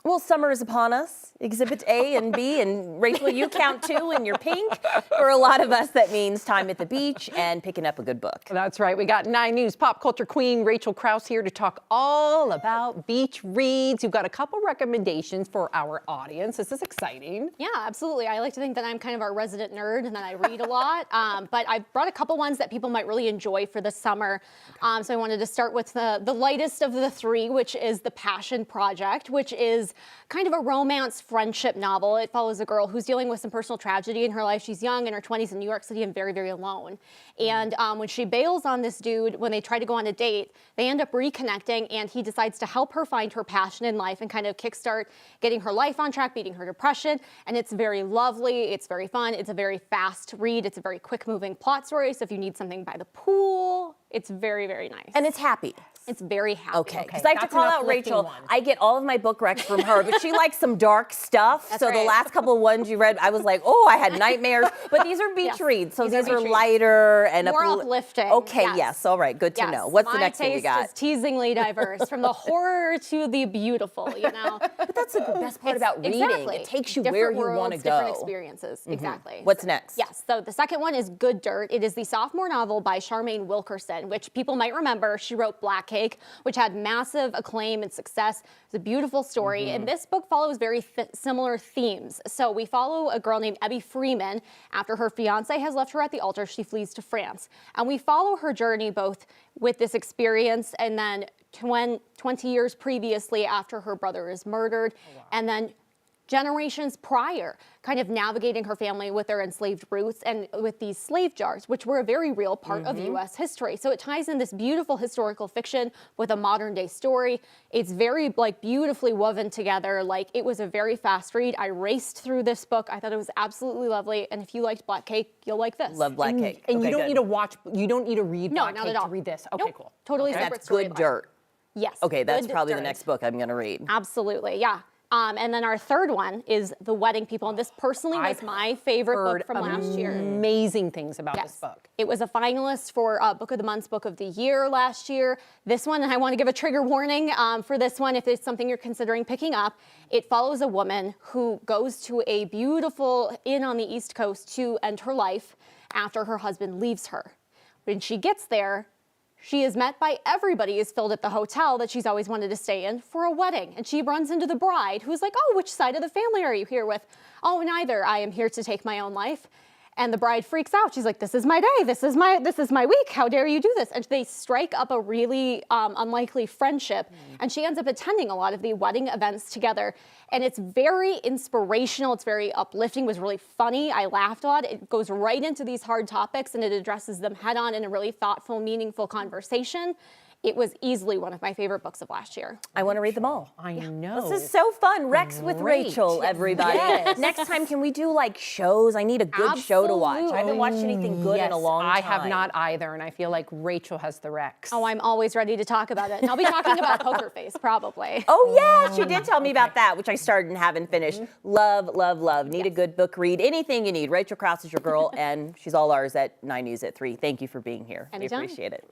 Well, summer is upon us. Exhibit A and B, and Rachel, you count too in your pink. For a lot of us, that means time at the beach and picking up a good book. That's right. We got 9 News pop culture queen Rachael Krause here to talk all about beach reads. You've got a couple recommendations for our audience. This is exciting. Yeah, absolutely. I like to think that I'm kind of our resident nerd and that I read a lot. But I brought a couple ones that people might really enjoy for the summer. So I wanted to start with the lightest of the three, which is The Passion Project, which is kind of a romance friendship novel. It follows a girl who's dealing with some personal tragedy in her life. She's young, in her 20s in New York City, and very, very alone. And when she bails on this dude, when they try to go on a date, they end up reconnecting, and he decides to help her find her passion in life and kind of kickstart getting her life on track, beating her depression. And it's very lovely. It's very fun. It's a very fast read. It's a very quick moving plot story. So if you need something by the pool, it's very, very nice. And it's happy. It's very happy. Okay, because I have to call out Rachel. I get all of my book recs from her, but she likes some dark stuff. That's so right. The last couple of ones you read, I was like, oh, I had nightmares. But these are beach reads, so these are lighter and more uplifting. Okay, yes, all right, good to know. What's the next thing you got? My taste is teasingly diverse, from the horror to the beautiful, you know. But that's the best part about reading. Exactly. It takes you Different where you want to go. Different experiences, exactly. What's next? Yes, so the second one is Good Dirt. It is the sophomore novel by Charmaine Wilkerson, which people might remember. She wrote Black Cake, which had massive acclaim and success. It's a beautiful story, and this book follows very similar themes. So we follow a girl named Ebby Freeman. After her fiance has left her at the altar, she flees to France. And we follow her journey both with this experience and then 20 years previously after her brother is murdered, and then generations prior, kind of navigating her family with their enslaved roots and with these slave jars, which were a very real part of U.S. history. So it ties in this beautiful historical fiction with a modern day story. It's very beautifully woven together. It was a very fast read. I raced through this book. I thought it was absolutely lovely. And if you liked Black Cake, you'll like this. Love Black Cake. And you don't need to watch, you don't need to read Black Cake to read this. Okay, cool. Totally And separate that's story. Good Dirt. Yes. Okay, that's Good probably the Dirt. next book I'm going to read. Absolutely, yeah. And then our third one is The Wedding People. And this personally was my favorite book from last year. Amazing things about this book. It was a finalist for Book of the Month, Book of the Year last year. This one, and I want to give a trigger warning for this one if it's something you're considering picking up. It follows a woman who goes to a beautiful inn on the East Coast to end her life after her husband leaves her. When she gets there, she is met by everybody is filled at the hotel that she's always wanted to stay in for a wedding. And she runs into the bride who's like, oh, which side of the family are you here with? Oh, neither. I am here to take my own life. And the bride freaks out. She's like, this is my day. This is my week. How dare you do this? And they strike up a really unlikely friendship. And she ends up attending a lot of the wedding events together. And it's very inspirational. It's very uplifting. It was really funny. I laughed a lot. It goes right into these hard topics and it addresses them head on in a really thoughtful, meaningful conversation. It was easily one of my favorite books of last year. I want to read them all. I know. This is so fun. Rex with Rachel, everybody. Yes. Next time, can we do shows? I need a good show to watch. I haven't watched anything good in a long time. I have not either, and I feel like Rachel has the Rex. Oh, I'm always ready to talk about it. And I'll be talking about Poker Face, probably. Oh, yeah, she did tell me about that, which I started and haven't finished. Love, love, love. Need a good book read. Anything you need. Rachel Krause is your girl, and she's all ours at 9 News at 3. Thank you for being here. Anytime. We appreciate it.